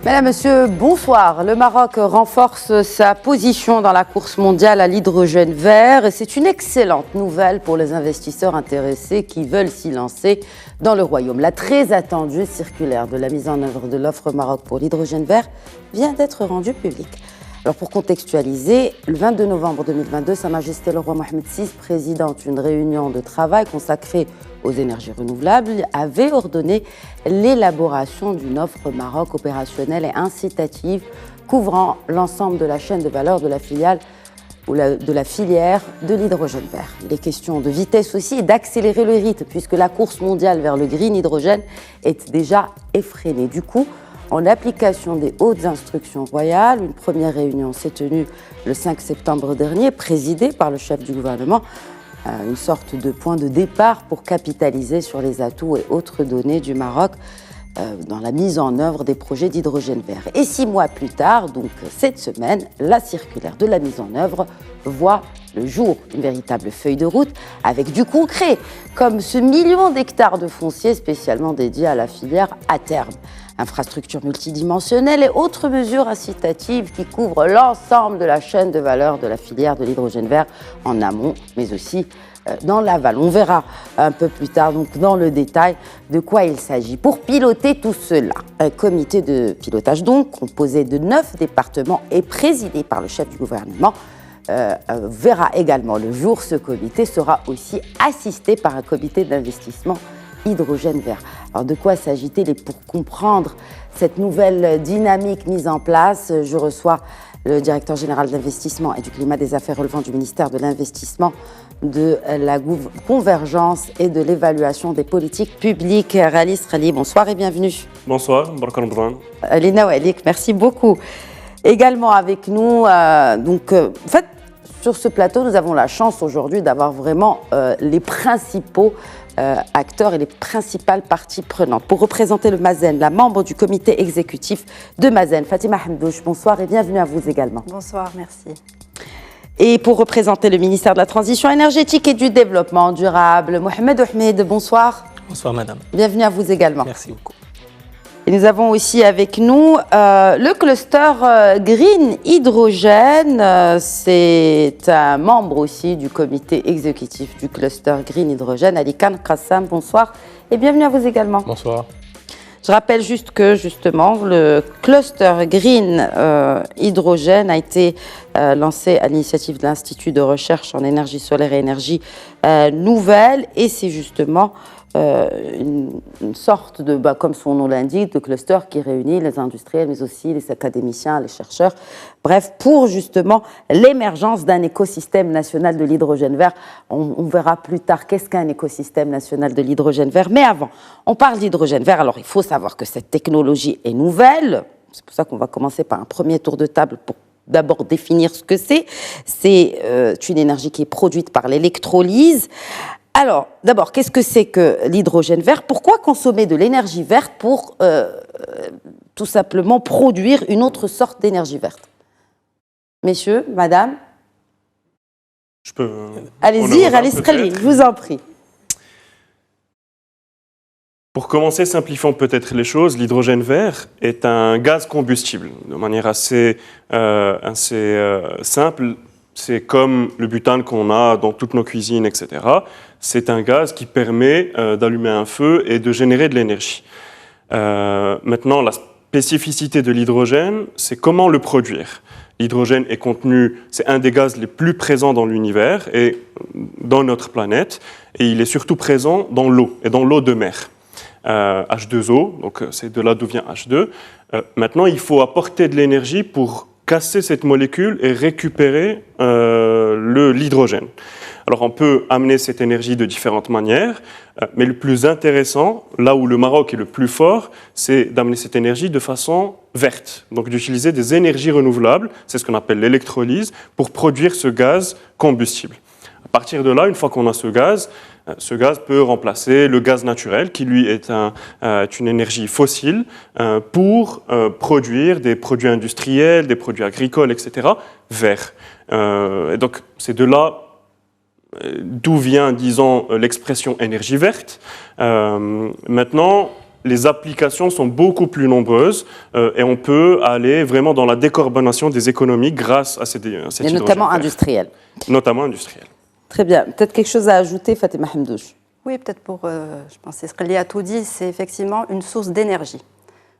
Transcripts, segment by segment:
Mesdames, Messieurs, bonsoir. Le Maroc renforce sa position dans la course mondiale à l'hydrogène vert et c'est une excellente nouvelle pour les investisseurs intéressés qui veulent s'y lancer dans le royaume. La très attendue circulaire de la mise en œuvre de l'offre Maroc pour l'hydrogène vert vient d'être rendue publique. Alors pour contextualiser, le 22 novembre 2022, Sa Majesté le roi Mohamed VI, présidant une réunion de travail consacrée aux énergies renouvelables, avait ordonné l'élaboration d'une offre Maroc opérationnelle et incitative couvrant l'ensemble de la chaîne de valeur de la filiale ou de la filière de l'hydrogène vert. Il est question de vitesse aussi et d'accélérer le rythme puisque la course mondiale vers le green hydrogène est déjà effrénée. Du coup, en application des hautes instructions royales, une première réunion s'est tenue le 5 septembre dernier, présidée par le chef du gouvernement, une sorte de point de départ pour capitaliser sur les atouts et autres données du Maroc dans la mise en œuvre des projets d'hydrogène vert. Et 6 mois plus tard, donc cette semaine, la circulaire de la mise en œuvre voit le jour, une véritable feuille de route avec du concret, comme ce million d'hectares de foncier spécialement dédiés à la filière à terme. Infrastructures multidimensionnelles et autres mesures incitatives qui couvrent l'ensemble de la chaîne de valeur de la filière de l'hydrogène vert en amont, mais aussi dans l'aval. On verra un peu plus tard, donc dans le détail, de quoi il s'agit. Pour piloter tout cela, un comité de pilotage donc, composé de 9 départements et présidé par le chef du gouvernement, verra également le jour. Ce comité sera aussi assisté par un comité d'investissement hydrogène vert. Alors de quoi s'agit-il? Et pour comprendre cette nouvelle dynamique mise en place, je reçois le directeur général d'investissement et du climat des affaires relevant du ministère de l'investissement, de la convergence et de l'évaluation des politiques publiques. Rali Srali, bonsoir et bienvenue. Bonsoir, Baraka Ramadan. Lina Walik, merci beaucoup. Également avec nous, en fait, sur ce plateau, nous avons la chance aujourd'hui d'avoir vraiment les principaux acteurs et les principales parties prenantes. Pour représenter le Mazen, la membre du comité exécutif de Mazen, Fatima Hamdouche, bonsoir et bienvenue à vous également. Bonsoir, merci. Et pour représenter le ministère de la Transition énergétique et du Développement durable, Mohamed Ahmed, bonsoir. Bonsoir madame. Bienvenue à vous également. Merci beaucoup. Et nous avons aussi avec nous le cluster Green Hydrogène. C'est un membre aussi du comité exécutif du cluster Green Hydrogène, Ali Khan Qassam. Bonsoir et bienvenue à vous également. Bonsoir. Je rappelle juste que justement le cluster Green Hydrogène a été lancé à l'initiative de l'Institut de recherche en énergie solaire et énergie nouvelle et c'est justement une sorte de, comme son nom l'indique, de cluster qui réunit les industriels, mais aussi les académiciens, les chercheurs. Bref, pour justement l'émergence d'un écosystème national de l'hydrogène vert. On verra plus tard qu'est-ce qu'un écosystème national de l'hydrogène vert. Mais avant, on parle d'hydrogène vert. Alors, il faut savoir que cette technologie est nouvelle. C'est pour ça qu'on va commencer par un premier tour de table pour d'abord définir ce que c'est. C'est une énergie qui est produite par l'électrolyse. Alors, d'abord, qu'est-ce que c'est que l'hydrogène vert? Pourquoi consommer de l'énergie verte pour tout simplement produire une autre sorte d'énergie verte? Messieurs, madame? Je peux. Allez-y, Rali Srali, je vous en prie. Pour commencer, simplifions peut-être les choses. L'hydrogène vert est un gaz combustible, de manière assez simple. C'est comme le butane qu'on a dans toutes nos cuisines, etc. C'est un gaz qui permet d'allumer un feu et de générer de l'énergie. Maintenant, la spécificité de l'hydrogène, c'est comment le produire. L'hydrogène est contenu, c'est un des gaz les plus présents dans l'univers et dans notre planète, et il est surtout présent dans l'eau, et dans l'eau de mer. H2O, donc c'est de là d'où vient H2. Maintenant, il faut apporter de l'énergie pour casser cette molécule et récupérer l'hydrogène. Alors on peut amener cette énergie de différentes manières, mais le plus intéressant, là où le Maroc est le plus fort, c'est d'amener cette énergie de façon verte, donc d'utiliser des énergies renouvelables, c'est ce qu'on appelle l'électrolyse, pour produire ce gaz combustible. À partir de là, une fois qu'on a ce gaz peut remplacer le gaz naturel, qui lui est une énergie fossile, pour produire des produits industriels, des produits agricoles, etc., verts. Et donc, c'est de là d'où vient, disons, l'expression énergie verte. Maintenant, les applications sont beaucoup plus nombreuses et on peut aller vraiment dans la décarbonation des économies grâce à cet hydrogène. Et notamment industriel. Notamment industriel. Très bien. Peut-être quelque chose à ajouter, Fatima Hamdouche? Oui, peut-être je pense que ce a tout dit, c'est effectivement une source d'énergie.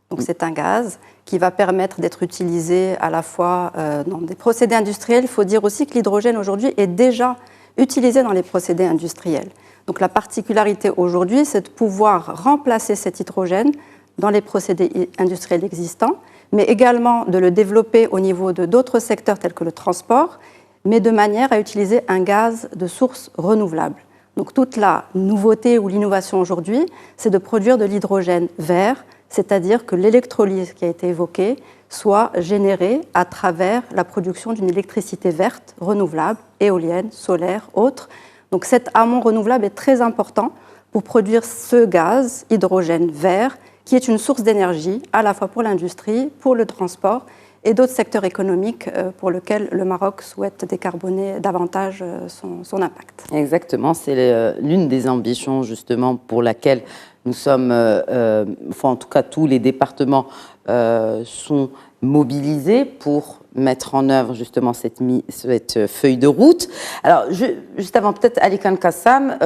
Donc c'est un gaz qui va permettre d'être utilisé à la fois dans des procédés industriels. Il faut dire aussi que l'hydrogène aujourd'hui est déjà utilisé dans les procédés industriels. Donc la particularité aujourd'hui, c'est de pouvoir remplacer cet hydrogène dans les procédés industriels existants, mais également de le développer au niveau de d'autres secteurs tels que le transport, mais de manière à utiliser un gaz de source renouvelable. Donc toute la nouveauté ou l'innovation aujourd'hui, c'est de produire de l'hydrogène vert, c'est-à-dire que l'électrolyse qui a été évoquée soit générée à travers la production d'une électricité verte, renouvelable, éolienne, solaire, autre. Donc cet amont renouvelable est très important pour produire ce gaz, hydrogène vert, qui est une source d'énergie à la fois pour l'industrie, pour le transport et d'autres secteurs économiques pour lesquels le Maroc souhaite décarboner davantage son impact. Exactement, c'est l'une des ambitions justement pour laquelle nous sommes, enfin en tout cas tous les départements sont mobilisés pour mettre en œuvre justement cette feuille de route. Alors juste avant peut-être Ali Khan Kassam,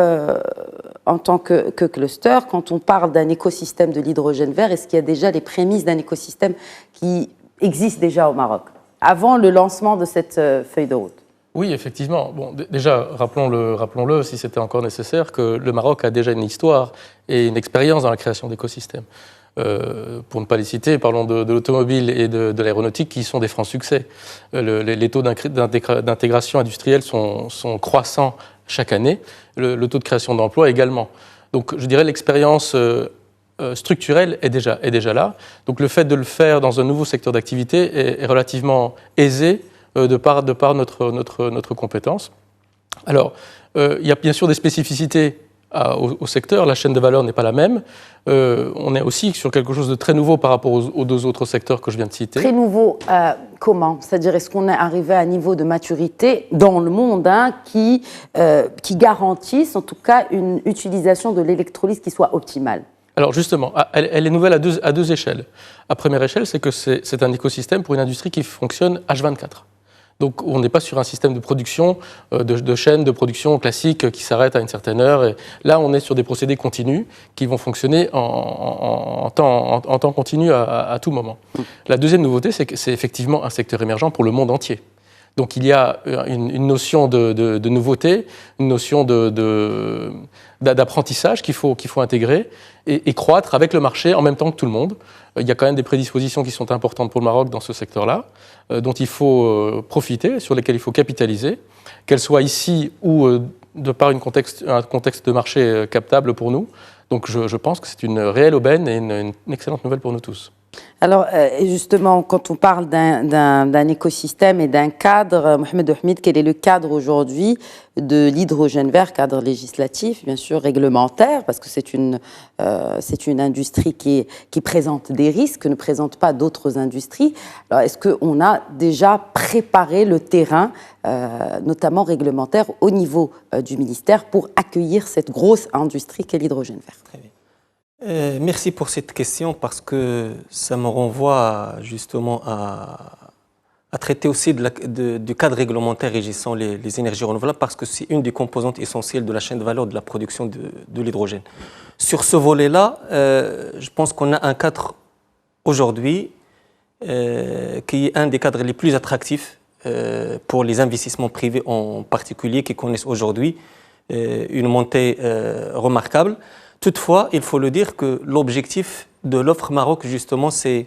en tant que cluster, quand on parle d'un écosystème de l'hydrogène vert, est-ce qu'il y a déjà les prémices d'un écosystème qui existe déjà au Maroc, avant le lancement de cette feuille de route? Oui, effectivement. Bon, déjà, rappelons-le, si c'était encore nécessaire, que le Maroc a déjà une histoire et une expérience dans la création d'écosystèmes. Pour ne pas les citer, parlons de l'automobile et de l'aéronautique qui sont des francs succès. Les taux d'intégration industrielle sont croissants chaque année, le taux de création d'emplois également. Donc je dirais l'expérience structurelle est déjà là. Donc le fait de le faire dans un nouveau secteur d'activité est relativement aisé de par notre compétence. Alors, il y a bien sûr des spécificités au secteur, la chaîne de valeur n'est pas la même. On est aussi sur quelque chose de très nouveau par rapport aux deux autres secteurs que je viens de citer. Très nouveau, comment? C'est-à-dire, est-ce qu'on est arrivé à un niveau de maturité dans le monde qui garantisse en tout cas une utilisation de l'électrolyse qui soit optimale? Alors justement, elle est nouvelle à deux échelles. À première échelle, c'est que c'est un écosystème pour une industrie qui fonctionne H24. Donc on n'est pas sur un système de production, de chaîne de production classique qui s'arrête à une certaine heure. Et là, on est sur des procédés continus qui vont fonctionner en temps continu à tout moment. La deuxième nouveauté, c'est que c'est effectivement un secteur émergent pour le monde entier. Donc il y a une notion de nouveauté, une notion d'apprentissage qu'il faut intégrer et croître avec le marché en même temps que tout le monde. Il y a quand même des prédispositions qui sont importantes pour le Maroc dans ce secteur-là, dont il faut profiter, sur lesquelles il faut capitaliser, qu'elles soient ici ou de par un contexte de marché captable pour nous. Donc je pense que c'est une réelle aubaine et une excellente nouvelle pour nous tous. Alors, justement, quand on parle d'un écosystème et d'un cadre, Mohamed Ahmed, quel est le cadre aujourd'hui de l'hydrogène vert, cadre législatif, bien sûr, réglementaire, parce que c'est une industrie qui présente des risques, que ne présentent pas d'autres industries. Alors, est-ce qu'on a déjà préparé le terrain, notamment réglementaire, au niveau du ministère pour accueillir cette grosse industrie qu'est l'hydrogène vert? Très bien. Merci pour cette question parce que ça me renvoie justement à traiter aussi du cadre réglementaire régissant les énergies renouvelables parce que c'est une des composantes essentielles de la chaîne de valeur de la production de l'hydrogène. Sur ce volet-là, je pense qu'on a un cadre aujourd'hui qui est un des cadres les plus attractifs pour les investissements privés en particulier qui connaissent aujourd'hui une montée remarquable. Toutefois, il faut le dire que l'objectif de l'offre Maroc, justement, c'est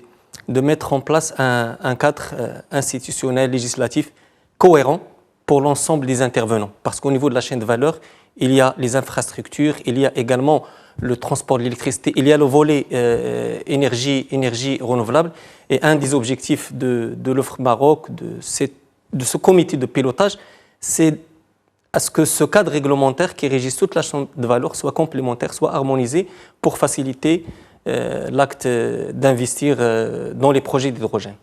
de mettre en place un cadre institutionnel, législatif cohérent pour l'ensemble des intervenants. Parce qu'au niveau de la chaîne de valeur, il y a les infrastructures, il y a également le transport de l'électricité, il y a le volet énergie renouvelable. Et un des objectifs de l'offre Maroc, de ce comité de pilotage, c'est à ce que ce cadre réglementaire qui régit toute la chaîne de valeur soit complémentaire, soit harmonisé pour faciliter l'acte d'investir dans les projets d'hydrogène.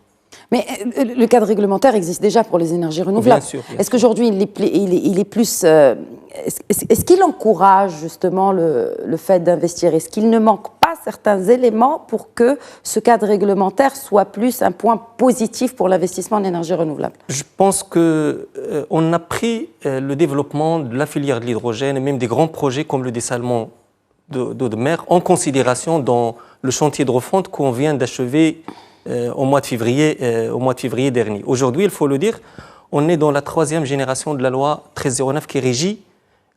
Mais le cadre réglementaire existe déjà pour les énergies renouvelables. Bien sûr. Est-ce qu'aujourd'hui, il est plus... Est-ce qu'il encourage justement le fait d'investir? Est-ce qu'il ne manque pas pas certains éléments pour que ce cadre réglementaire soit plus un point positif pour l'investissement en énergie renouvelable? Je pense qu'on a pris le développement de la filière de l'hydrogène et même des grands projets comme le dessalement d'eau de mer en considération dans le chantier de refonte qu'on vient d'achever au mois de février dernier. Aujourd'hui, il faut le dire, on est dans la 3e génération de la loi 1309 qui régit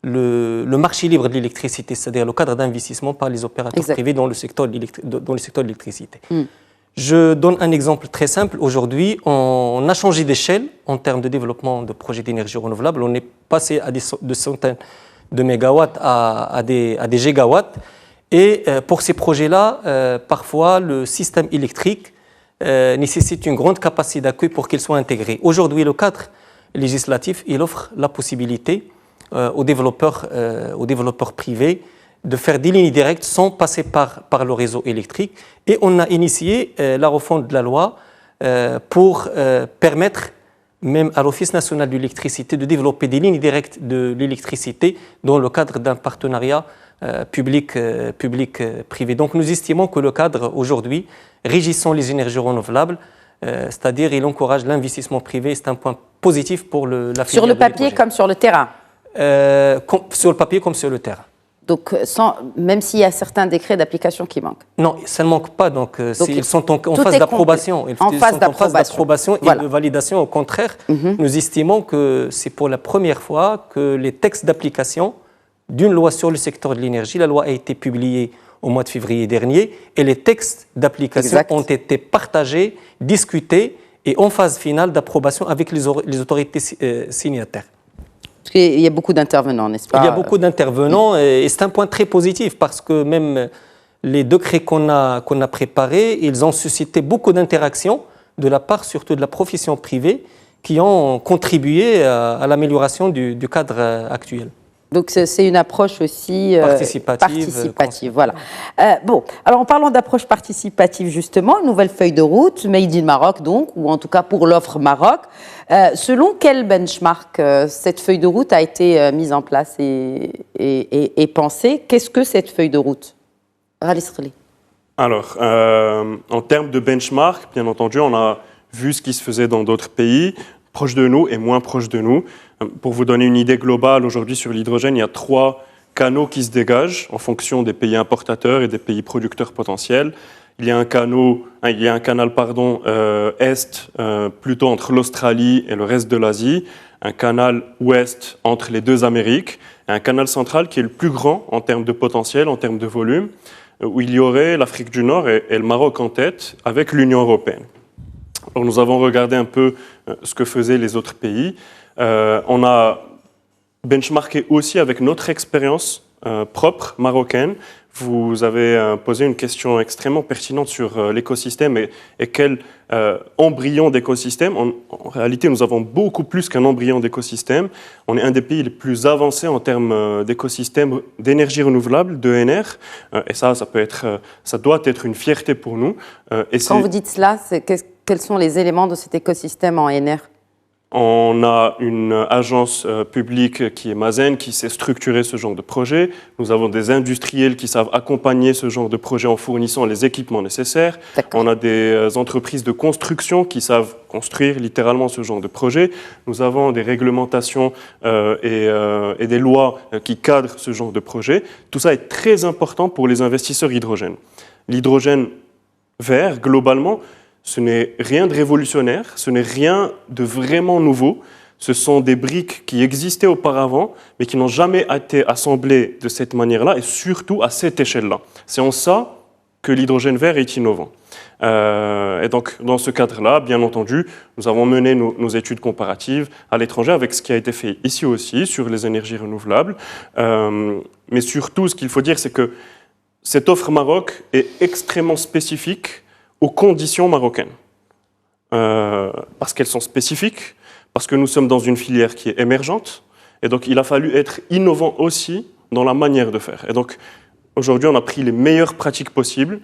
le marché libre de l'électricité, c'est-à-dire le cadre d'investissement par les opérateurs privés dans le secteur de l'électricité. Je donne un exemple très simple. Aujourd'hui, on a changé d'échelle en termes de développement de projets d'énergie renouvelable. On est passé de centaines de mégawatts à des gigawatts. Et pour ces projets-là, parfois, le système électrique nécessite une grande capacité d'accueil pour qu'il soit intégré. Aujourd'hui, le cadre législatif, il offre la possibilité aux développeurs privés de faire des lignes directes sans passer par le réseau électrique. Et on a initié la refonte de la loi pour permettre même à l'Office national de l'électricité de développer des lignes directes de l'électricité dans le cadre d'un partenariat public-privé. Donc nous estimons que le cadre aujourd'hui régissant les énergies renouvelables, c'est-à-dire il encourage l'investissement privé, c'est un point positif pour la filière. Sur le papier comme sur le terrain? Sur le papier comme sur le terrain. Donc, même s'il y a certains décrets d'application qui manquent? Non, ça ne manque pas. Donc ils sont en phase d'approbation. En phase d'approbation et de validation. Au contraire, nous estimons que c'est pour la première fois que les textes d'application d'une loi sur le secteur de l'énergie, la loi a été publiée au mois de février dernier, et les textes d'application ont été partagés, discutés et en phase finale d'approbation avec les autorités signataires. Parce qu'il y a beaucoup d'intervenants, n'est-ce pas? Il y a beaucoup d'intervenants et c'est un point très positif parce que même les décrets qu'on a préparés, ils ont suscité beaucoup d'interactions de la part surtout de la profession privée qui ont contribué à l'amélioration du cadre actuel. Donc c'est une approche aussi participative. Voilà. Bon, alors en parlant d'approche participative justement, une nouvelle feuille de route, Made in Maroc donc, ou en tout cas pour l'offre Maroc. Selon quel benchmark cette feuille de route a été mise en place et pensée? Qu'est-ce que cette feuille de route? Ralis Khali. Alors, en termes de benchmark, bien entendu, on a vu ce qui se faisait dans d'autres pays, proches de nous et moins proches de nous. Pour vous donner une idée globale, aujourd'hui sur l'hydrogène, il y a 3 canaux qui se dégagent en fonction des pays importateurs et des pays producteurs potentiels. Il y a un canal est plutôt entre l'Australie et le reste de l'Asie, un canal ouest entre les 2 Amériques, et un canal central qui est le plus grand en termes de potentiel, en termes de volume, où il y aurait l'Afrique du Nord et le Maroc en tête avec l'Union européenne. Alors nous avons regardé un peu ce que faisaient les autres pays. On a benchmarké aussi avec notre expérience propre marocaine. Vous avez posé une question extrêmement pertinente sur l'écosystème et quel embryon d'écosystème. En réalité, nous avons beaucoup plus qu'un embryon d'écosystème. On est un des pays les plus avancés en termes d'écosystème d'énergie renouvelable, d'ENR. Et ça doit être une fierté pour nous. Quand vous dites cela, quels sont les éléments de cet écosystème en ENR? On a une agence publique qui est Mazen, qui sait structurer ce genre de projet. Nous avons des industriels qui savent accompagner ce genre de projet en fournissant les équipements nécessaires. On a des entreprises de construction qui savent construire littéralement ce genre de projet. Nous avons des réglementations et des lois qui cadrent ce genre de projet. Tout ça est très important pour les investisseurs hydrogène. L'hydrogène vert, globalement, ce n'est rien de révolutionnaire, ce n'est rien de vraiment nouveau. Ce sont des briques qui existaient auparavant, mais qui n'ont jamais été assemblées de cette manière-là, et surtout à cette échelle-là. C'est en ça que l'hydrogène vert est innovant. Et donc, dans ce cadre-là, bien entendu, nous avons mené nos études comparatives à l'étranger avec ce qui a été fait ici aussi sur les énergies renouvelables. Mais surtout, ce qu'il faut dire, c'est que cette offre Maroc est extrêmement spécifique aux conditions marocaines. Parce qu'elles sont spécifiques, parce que nous sommes dans une filière qui est émergente, et donc il a fallu être innovant aussi dans la manière de faire. Et donc aujourd'hui, on a pris les meilleures pratiques possibles,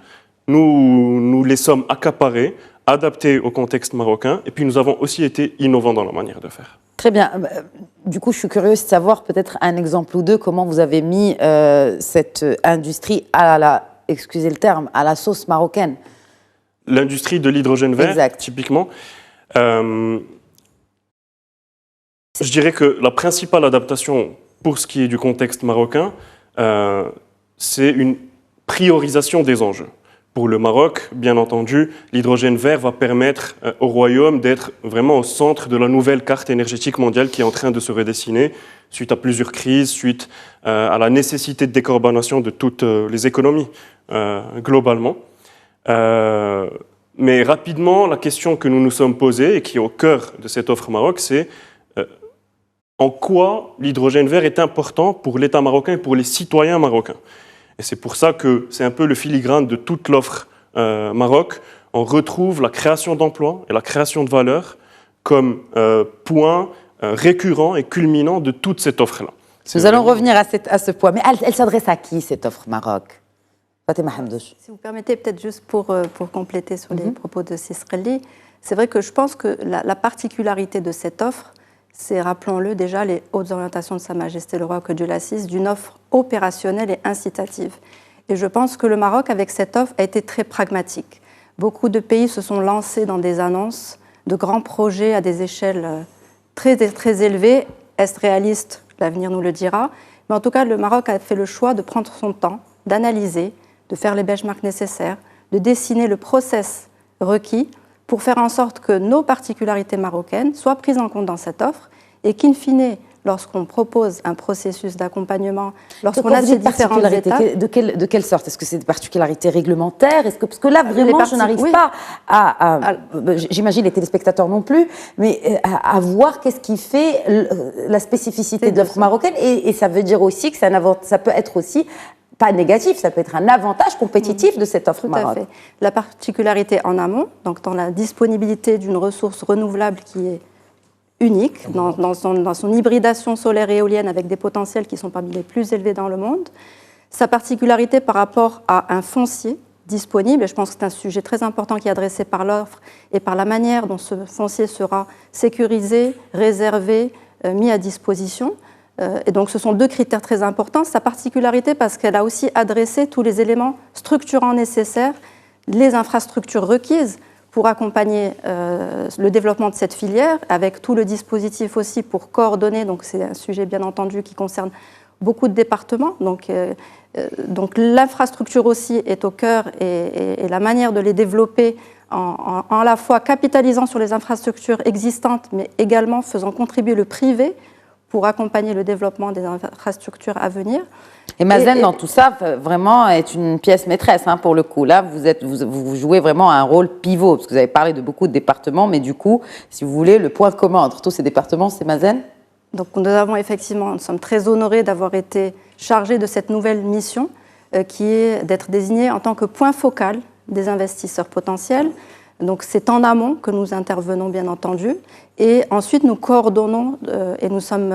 nous les sommes accaparées, adaptées au contexte marocain, et puis nous avons aussi été innovants dans la manière de faire. Très bien. Du coup, je suis curieuse de savoir peut-être un exemple ou deux, comment vous avez mis cette industrie à la excusez le terme, à la sauce marocaine. L'industrie de l'hydrogène vert, Exact. typiquement, je dirais que la principale adaptation pour ce qui est du contexte marocain, c'est une priorisation des enjeux. Pour le Maroc, bien entendu, l'hydrogène vert va permettre au Royaume d'être vraiment au centre de la nouvelle carte énergétique mondiale qui est en train de se redessiner suite à plusieurs crises, suite à la nécessité de décarbonation de toutes les économies globalement. Mais rapidement, la question que nous nous sommes posée et qui est au cœur de cette offre Maroc, c'est en quoi l'hydrogène vert est important pour l'État marocain et pour les citoyens marocains. Et c'est pour ça que c'est un peu le filigrane de toute l'offre Maroc. On retrouve la création d'emplois et la création de valeur comme point récurrent et culminant de toute cette offre-là. Nous allons revenir à ce point. Mais elle s'adresse à qui, cette offre Maroc? Fatima Hamdouche. Si vous permettez, peut-être juste pour compléter sur les propos de Sisrelli, c'est vrai que je pense que la particularité de cette offre, c'est, rappelons-le déjà, les hautes orientations de Sa Majesté le Roi, que Dieu l'assiste, d'une offre opérationnelle et incitative. Et je pense que le Maroc, avec cette offre, a été très pragmatique. Beaucoup de pays se sont lancés dans des annonces de grands projets à des échelles très, très élevées. Est-ce réaliste? L'avenir nous le dira. Mais en tout cas, le Maroc a fait le choix de prendre son temps, d'analyser, de faire les benchmarks nécessaires, de dessiner le process requis pour faire en sorte que nos particularités marocaines soient prises en compte dans cette offre et qu'in fine, lorsqu'on propose un processus d'accompagnement, lorsqu'on a ces différentes étapes... De quelle sorte? Est-ce que c'est des particularités réglementaires? Parce que là, vraiment, je n'arrive pas à j'imagine les téléspectateurs non plus, mais à voir qu'est-ce qui fait la spécificité de l'offre marocaine. Et ça veut dire aussi que ça peut être aussi pas négatif, ça peut être un avantage compétitif de cette offre Maroc. Tout à fait. La particularité en amont, donc dans la disponibilité d'une ressource renouvelable qui est unique, dans son hybridation solaire et éolienne avec des potentiels qui sont parmi les plus élevés dans le monde, sa particularité par rapport à un foncier disponible, et je pense que c'est un sujet très important qui est adressé par l'offre et par la manière dont ce foncier sera sécurisé, réservé, mis à disposition. Et donc ce sont deux critères très importants. Sa particularité parce qu'elle a aussi adressé tous les éléments structurants nécessaires, les infrastructures requises pour accompagner le développement de cette filière, avec tout le dispositif aussi pour coordonner. Donc c'est un sujet bien entendu qui concerne beaucoup de départements. Donc l'infrastructure aussi est au cœur et la manière de les développer en à la fois capitalisant sur les infrastructures existantes, mais également faisant contribuer le privé pour accompagner le développement des infrastructures à venir. Et Mazen, dans tout ça, vraiment, est une pièce maîtresse, pour le coup. Là, vous jouez vraiment un rôle pivot, parce que vous avez parlé de beaucoup de départements, mais du coup, si vous voulez, le point commun entre tous ces départements, c'est Mazen? Donc nous sommes très honorés d'avoir été chargés de cette nouvelle mission, qui est d'être désignés en tant que point focal des investisseurs potentiels. Donc c'est en amont que nous intervenons, bien entendu, et ensuite nous coordonnons et nous sommes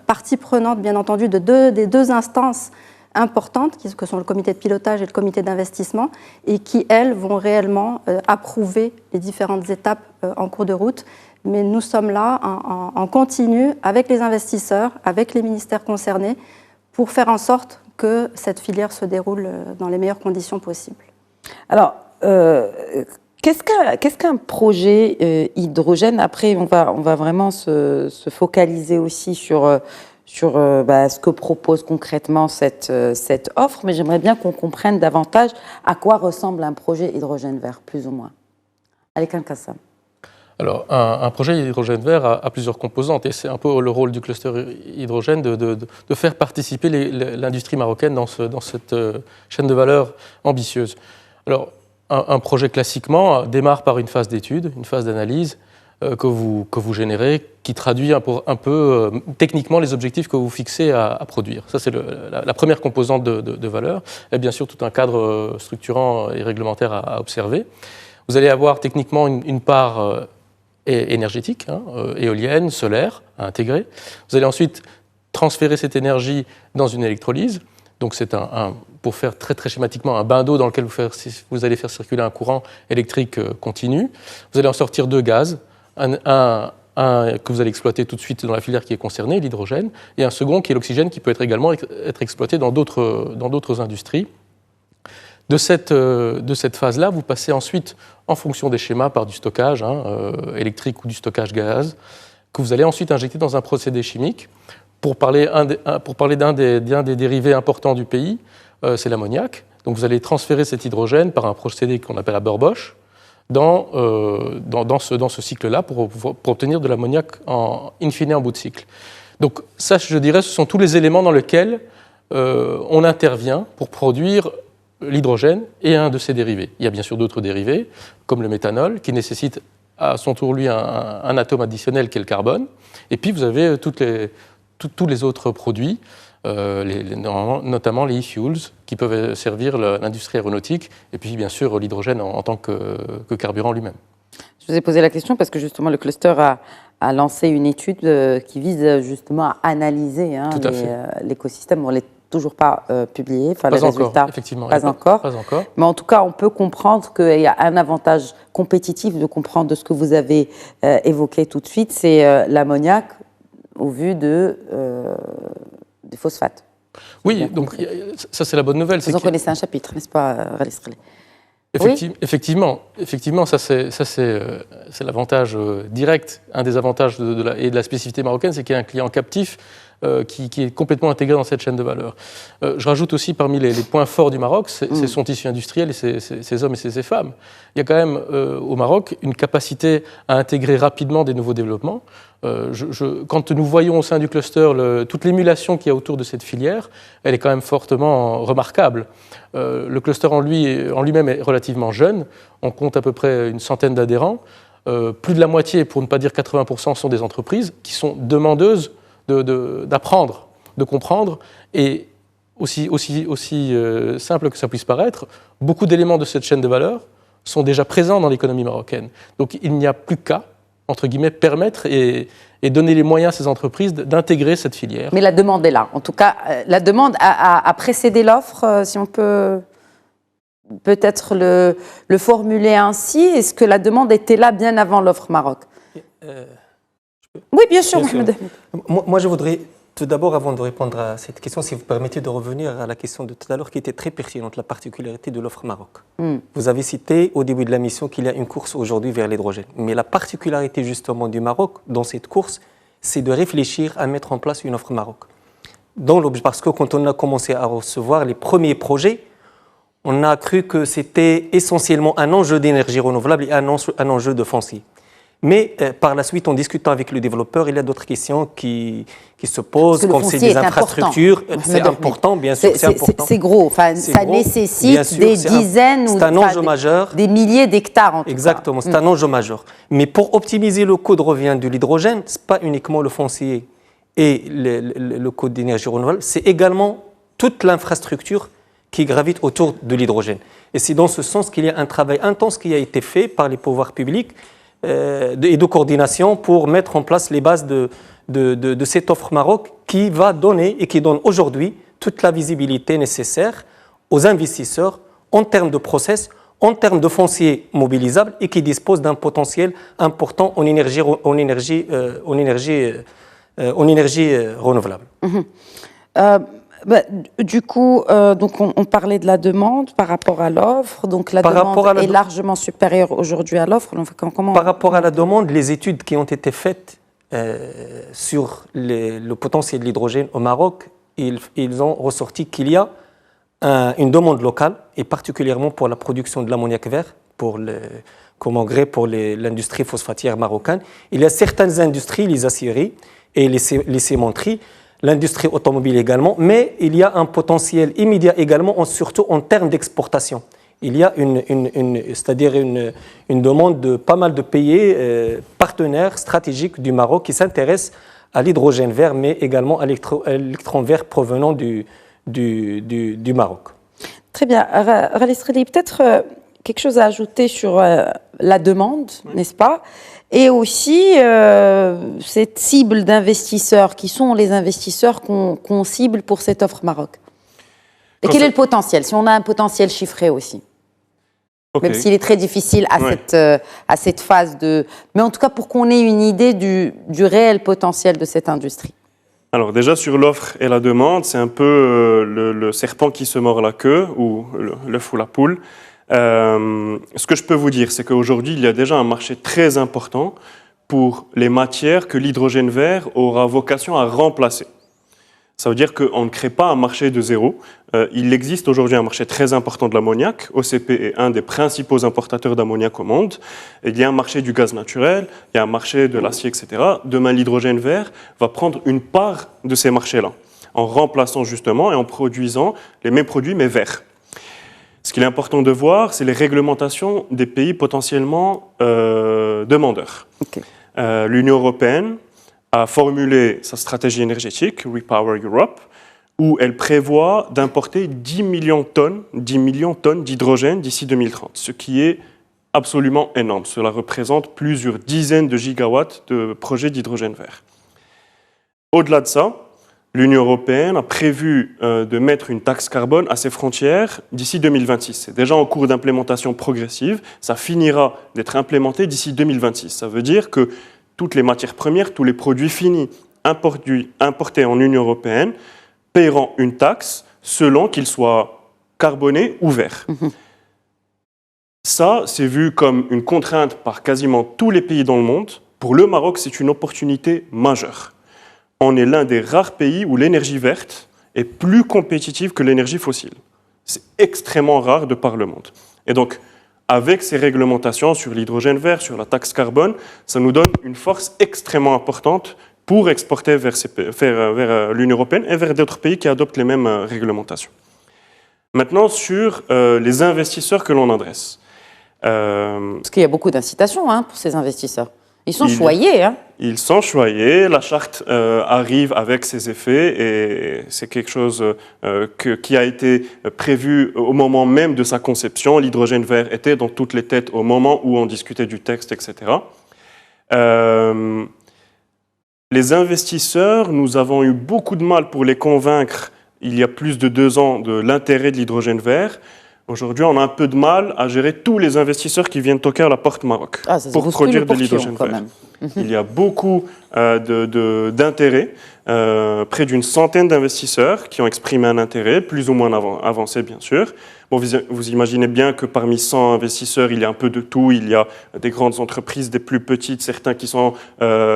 partie prenante, bien entendu, des deux instances importantes, que sont le comité de pilotage et le comité d'investissement, et qui, elles, vont réellement approuver les différentes étapes en cours de route. Mais nous sommes là en continu avec les investisseurs, avec les ministères concernés, pour faire en sorte que cette filière se déroule dans les meilleures conditions possibles. Alors, qu'est-ce qu'un projet hydrogène? Après, on va vraiment se focaliser aussi sur ce que propose concrètement cette offre, mais j'aimerais bien qu'on comprenne davantage à quoi ressemble un projet hydrogène vert, plus ou moins. Alekan Kassam. Alors, un projet hydrogène vert a plusieurs composantes, et c'est un peu le rôle du cluster hydrogène de faire participer l'industrie marocaine dans cette chaîne de valeur ambitieuse. Alors, un projet classiquement démarre par une phase d'étude, une phase d'analyse que vous générez, qui traduit un peu techniquement les objectifs que vous fixez à produire. Ça, c'est la première composante de valeur. Et bien sûr, tout un cadre structurant et réglementaire à observer. Vous allez avoir techniquement une part énergétique, éolienne, solaire, à intégrer. Vous allez ensuite transférer cette énergie dans une électrolyse. Donc c'est pour faire très, très schématiquement, un bain d'eau dans lequel vous allez faire circuler un courant électrique continu. Vous allez en sortir deux gaz, un que vous allez exploiter tout de suite dans la filière qui est concernée, l'hydrogène, et un second qui est l'oxygène, qui peut également être exploité dans d'autres industries. De cette phase-là, vous passez ensuite, en fonction des schémas, par du stockage électrique ou du stockage gaz, que vous allez ensuite injecter dans un procédé chimique. Pour parler d'un des dérivés importants du pays, c'est l'ammoniac. Donc vous allez transférer cet hydrogène par un procédé qu'on appelle la Burbosch dans ce cycle-là pour obtenir de l'ammoniac in fine en bout de cycle. Donc ça, je dirais, ce sont tous les éléments dans lesquels on intervient pour produire l'hydrogène et un de ses dérivés. Il y a bien sûr d'autres dérivés, comme le méthanol, qui nécessite à son tour, lui, un atome additionnel qui est le carbone. Et puis vous avez tous les autres produits, notamment les e-fuels, qui peuvent servir l'industrie aéronautique, et puis bien sûr l'hydrogène en tant que carburant lui-même. Je vous ai posé la question parce que justement le cluster a lancé une étude qui vise justement à analyser l'écosystème. On ne l'a toujours pas publié, pas les encore, résultats, effectivement. Pas encore. Mais en tout cas, on peut comprendre qu'il y a un avantage compétitif de comprendre de ce que vous avez évoqué tout de suite, c'est l'ammoniac au vu des phosphates. Oui, donc ça c'est la bonne nouvelle. Vous en connaissez un chapitre, n'est-ce pas, Rallis Relay? Effectivement, ça c'est l'avantage direct, un des avantages de la spécificité marocaine, c'est qu'il y a un client captif qui est complètement intégré dans cette chaîne de valeur. Je rajoute aussi parmi les points forts du Maroc, c'est son tissu industriel et ses hommes et ses femmes. Il y a quand même au Maroc une capacité à intégrer rapidement des nouveaux développements. Quand nous voyons au sein du cluster toute l'émulation qu'il y a autour de cette filière, elle est quand même fortement remarquable. Le cluster en lui-même est relativement jeune, on compte à peu près une centaine d'adhérents. Plus de la moitié, pour ne pas dire 80%, sont des entreprises qui sont demandeuses d'apprendre, de comprendre, et aussi simple que ça puisse paraître, beaucoup d'éléments de cette chaîne de valeur sont déjà présents dans l'économie marocaine. Donc il n'y a plus qu'à, entre guillemets, permettre et donner les moyens à ces entreprises d'intégrer cette filière. Mais la demande est là. En tout cas, la demande a précédé l'offre, si on peut peut-être le formuler ainsi. Est-ce que la demande était là bien avant l'offre Maroc? Oui, bien sûr, Mohamed. Moi, je voudrais tout d'abord, avant de répondre à cette question, si vous permettez de revenir à la question de tout à l'heure qui était très pertinente, la particularité de l'offre Maroc. Vous avez cité au début de la mission qu'il y a une course aujourd'hui vers l'hydrogène. Mais la particularité justement du Maroc dans cette course, c'est de réfléchir à mettre en place une offre Maroc. Parce que quand on a commencé à recevoir les premiers projets, on a cru que c'était essentiellement un enjeu d'énergie renouvelable et un enjeu de foncier. Mais par la suite, en discutant avec le développeur, il y a d'autres questions qui se posent, comme c'est des infrastructures. C'est important, bien sûr, c'est important. C'est gros, enfin, ça nécessite sûr, des dizaines ou des milliers d'hectares en tout Exactement, c'est un enjeu majeur. Mais pour optimiser le coût de revient de l'hydrogène, ce n'est pas uniquement le foncier et le coût d'énergie renouvelable, c'est également toute l'infrastructure qui gravite autour de l'hydrogène. Et c'est dans ce sens qu'il y a un travail intense qui a été fait par les pouvoirs publics et de coordination pour mettre en place les bases de cette offre Maroc qui va donner et qui donne aujourd'hui toute la visibilité nécessaire aux investisseurs en termes de process, en termes de foncier mobilisable et qui dispose d'un potentiel important en énergie renouvelable. Du coup, donc on parlait de la demande par rapport à l'offre. Donc la demande est largement supérieure aujourd'hui à l'offre. Par rapport à la demande, les études qui ont été faites sur le potentiel de l'hydrogène au Maroc, ils ont ressorti qu'il y a une demande locale, et particulièrement pour la production de l'ammoniac vert, comme engrais pour l'industrie phosphatière marocaine. Il y a certaines industries, les aciéries et les cimenteries, l'industrie automobile également, mais il y a un potentiel immédiat également, surtout en termes d'exportation. Il y a c'est-à-dire une demande de pas mal de pays partenaires stratégiques du Maroc qui s'intéressent à l'hydrogène vert, mais également à l'électron vert provenant du Maroc. Très bien. Rallis Relay, peut-être quelque chose à ajouter sur la demande, n'est-ce pas? Et aussi cette cible d'investisseurs, qui sont les investisseurs qu'on cible pour cette offre Maroc. Et quel est le potentiel, si on a un potentiel chiffré aussi? Même s'il est très difficile à cette phase de... Mais en tout cas, pour qu'on ait une idée du réel potentiel de cette industrie. Alors déjà sur l'offre et la demande, c'est un peu le serpent qui se mord la queue ou l'œuf ou la poule. Ce que je peux vous dire, c'est qu'aujourd'hui, il y a déjà un marché très important pour les matières que l'hydrogène vert aura vocation à remplacer. Ça veut dire qu'on ne crée pas un marché de zéro. Il existe aujourd'hui un marché très important de l'ammoniac. OCP est un des principaux importateurs d'ammoniac au monde. Il y a un marché du gaz naturel, il y a un marché de l'acier, etc. Demain, l'hydrogène vert va prendre une part de ces marchés-là, en remplaçant justement et en produisant les mêmes produits, mais verts. Ce qu'il est important de voir, c'est les réglementations des pays potentiellement demandeurs. Okay. L'Union européenne a formulé sa stratégie énergétique, Repower Europe, où elle prévoit d'importer 10 millions de tonnes d'hydrogène d'ici 2030, ce qui est absolument énorme. Cela représente plusieurs dizaines de gigawatts de projets d'hydrogène vert. Au-delà de ça, l'Union européenne a prévu de mettre une taxe carbone à ses frontières d'ici 2026. C'est déjà en cours d'implémentation progressive. Ça finira d'être implémenté d'ici 2026. Ça veut dire que toutes les matières premières, tous les produits finis importés en Union européenne paieront une taxe selon qu'ils soient carbonés ou verts. Ça, c'est vu comme une contrainte par quasiment tous les pays dans le monde. Pour le Maroc, c'est une opportunité majeure. On est l'un des rares pays où l'énergie verte est plus compétitive que l'énergie fossile. C'est extrêmement rare de par le monde. Et donc, avec ces réglementations sur l'hydrogène vert, sur la taxe carbone, ça nous donne une force extrêmement importante pour exporter vers l'Union européenne et vers d'autres pays qui adoptent les mêmes réglementations. Maintenant, sur les investisseurs que l'on adresse. Parce qu'il y a beaucoup d'incitations pour ces investisseurs. Ils sont choyés. Ils sont choyés. La charte arrive avec ses effets et c'est quelque chose qui a été prévu au moment même de sa conception. L'hydrogène vert était dans toutes les têtes au moment où on discutait du texte, etc. Les investisseurs, nous avons eu beaucoup de mal pour les convaincre il y a plus de 2 ans de l'intérêt de l'hydrogène vert. Aujourd'hui, on a un peu de mal à gérer tous les investisseurs qui viennent toquer à la porte Maroc pour produire de l'hydrogène vert. Il y a beaucoup d'intérêts, près d'une centaine d'investisseurs qui ont exprimé un intérêt, plus ou moins avancé bien sûr. Bon, vous imaginez bien que parmi 100 investisseurs, il y a un peu de tout. Il y a des grandes entreprises, des plus petites, certains qui sont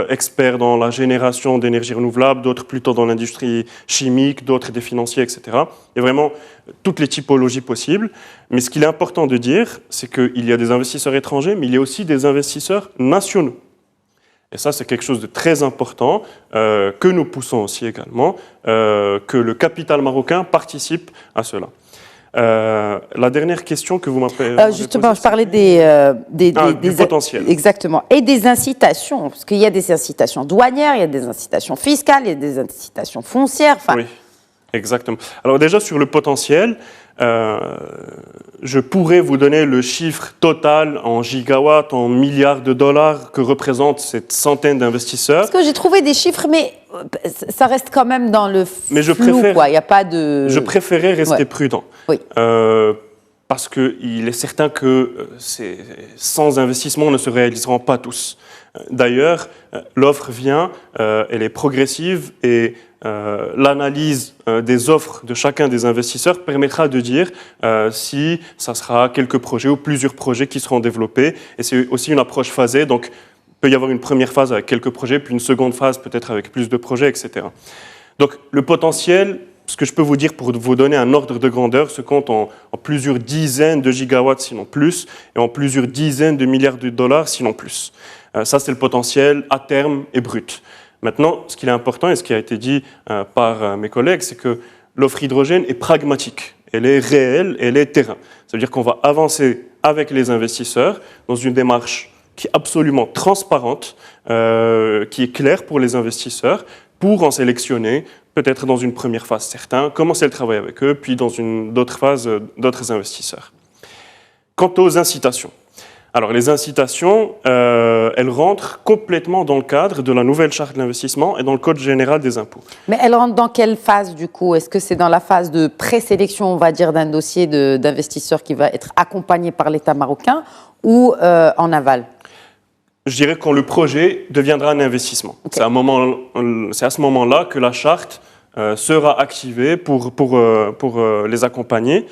experts dans la génération d'énergie renouvelable, d'autres plutôt dans l'industrie chimique, d'autres des financiers, etc. Il y a vraiment toutes les typologies possibles. Mais ce qu'il est important de dire, c'est qu'il y a des investisseurs étrangers, mais il y a aussi des investisseurs nationaux. Et ça, c'est quelque chose de très important que nous poussons aussi également, que le capital marocain participe à cela. La dernière question que vous m'avez justement, posée, je parlais du potentiel. Exactement. Et des incitations, parce qu'il y a des incitations douanières, il y a des incitations fiscales, il y a des incitations foncières. Oui, exactement. Alors déjà, sur le potentiel, je pourrais vous donner le chiffre total en gigawatts, en milliards de dollars que représente cette centaine d'investisseurs. Parce que j'ai trouvé des chiffres, mais ça reste quand même dans le flou, quoi. Il n'y a pas de... Je préférais rester prudent. Oui. Parce qu'il est certain que sans investissement, ne se réaliseront pas tous. D'ailleurs, l'offre vient, elle est progressive et l'analyse des offres de chacun des investisseurs permettra de dire si ça sera quelques projets ou plusieurs projets qui seront développés. Et c'est aussi une approche phasée, donc il peut y avoir une première phase avec quelques projets, puis une seconde phase peut-être avec plus de projets, etc. Donc le potentiel, ce que je peux vous dire pour vous donner un ordre de grandeur, se compte en plusieurs dizaines de gigawatts, sinon plus, et en plusieurs dizaines de milliards de dollars, sinon plus. Ça, c'est le potentiel à terme et brut. Maintenant, ce qui est important et ce qui a été dit par mes collègues, c'est que l'offre hydrogène est pragmatique, elle est réelle, elle est terrain. Ça veut dire qu'on va avancer avec les investisseurs dans une démarche qui est absolument transparente, qui est claire pour les investisseurs, pour en sélectionner, peut-être dans une première phase certains, commencer le travail avec eux, puis dans d'autres phases, d'autres investisseurs. Quant aux incitations. Alors, les incitations, elles rentrent complètement dans le cadre de la nouvelle charte de l'investissement et dans le Code général des impôts. Mais elles rentrent dans quelle phase, du coup? Est-ce que c'est dans la phase de présélection, on va dire, d'un dossier d'investisseur qui va être accompagné par l'État marocain ou en aval? Je dirais quand le projet deviendra un investissement. Okay. C'est à ce moment-là que la charte sera activée pour les accompagner.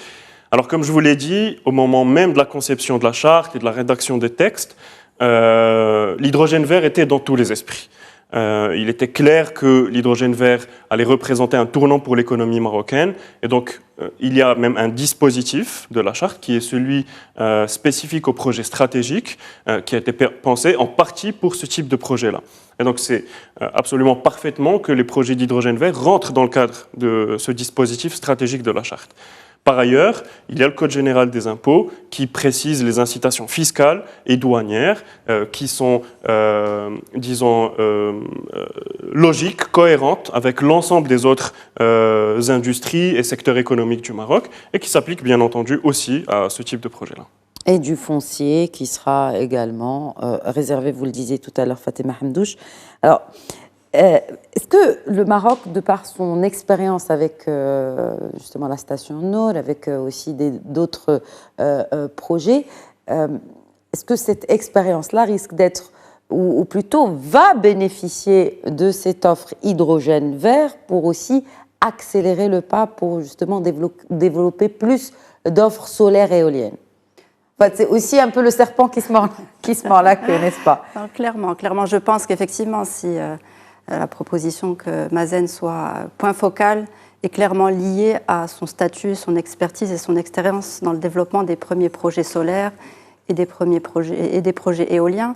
Alors, comme je vous l'ai dit, au moment même de la conception de la charte et de la rédaction des textes, l'hydrogène vert était dans tous les esprits. Il était clair que l'hydrogène vert allait représenter un tournant pour l'économie marocaine. Et donc, il y a même un dispositif de la charte qui est celui spécifique au projet stratégique qui a été pensé en partie pour ce type de projet-là. Et donc, c'est absolument parfaitement que les projets d'hydrogène vert rentrent dans le cadre de ce dispositif stratégique de la charte. Par ailleurs, il y a le Code général des impôts qui précise les incitations fiscales et douanières qui sont, logiques, cohérentes avec l'ensemble des autres industries et secteurs économiques du Maroc et qui s'appliquent bien entendu aussi à ce type de projet-là. Et du foncier qui sera également réservé, vous le disiez tout à l'heure, Fatima Hamdouche. Alors, est-ce que le Maroc, de par son expérience avec justement la station Noor, avec aussi d'autres projets, est-ce que cette expérience-là risque d'être, ou plutôt va bénéficier de cette offre hydrogène vert pour aussi accélérer le pas pour justement développer plus d'offres solaires et éoliennes? Enfin, c'est aussi un peu le serpent qui se mord la queue, n'est-ce pas? Alors, clairement, je pense qu'effectivement, si la proposition que Mazen soit point focal est clairement liée à son statut, son expertise et son expérience dans le développement des premiers projets solaires et des projets éoliens,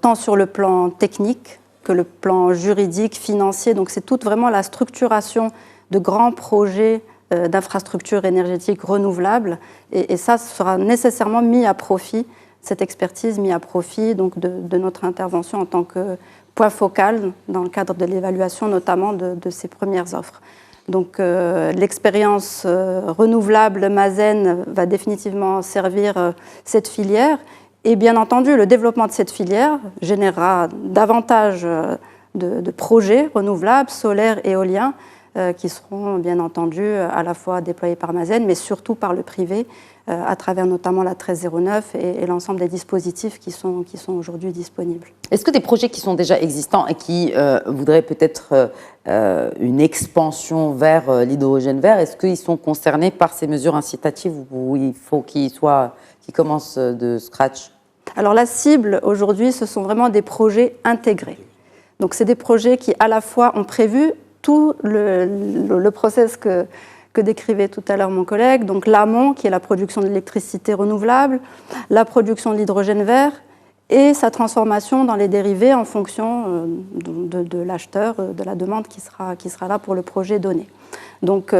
tant sur le plan technique que le plan juridique, financier. Donc c'est toute vraiment la structuration de grands projets d'infrastructures énergétiques renouvelables et ça sera nécessairement mis à profit, cette expertise mise à profit donc de notre intervention en tant que point focal dans le cadre de l'évaluation notamment de ces premières offres. Donc l'expérience renouvelable Mazen va définitivement servir cette filière et bien entendu le développement de cette filière générera davantage de projets renouvelables, solaires, éoliens qui seront bien entendu à la fois déployés par Mazen mais surtout par le privé à travers notamment la 1309 et l'ensemble des dispositifs qui sont aujourd'hui disponibles. Est-ce que des projets qui sont déjà existants et qui voudraient peut-être une expansion vers l'hydrogène vert, est-ce qu'ils sont concernés par ces mesures incitatives ou il faut qu'ils commencent de scratch? Alors la cible aujourd'hui, ce sont vraiment des projets intégrés. Donc c'est des projets qui à la fois ont prévu tout le process que décrivait tout à l'heure mon collègue, donc l'amont qui est la production de l'électricité renouvelable, la production de l'hydrogène vert et sa transformation dans les dérivés en fonction de l'acheteur, de la demande qui sera là pour le projet donné. Donc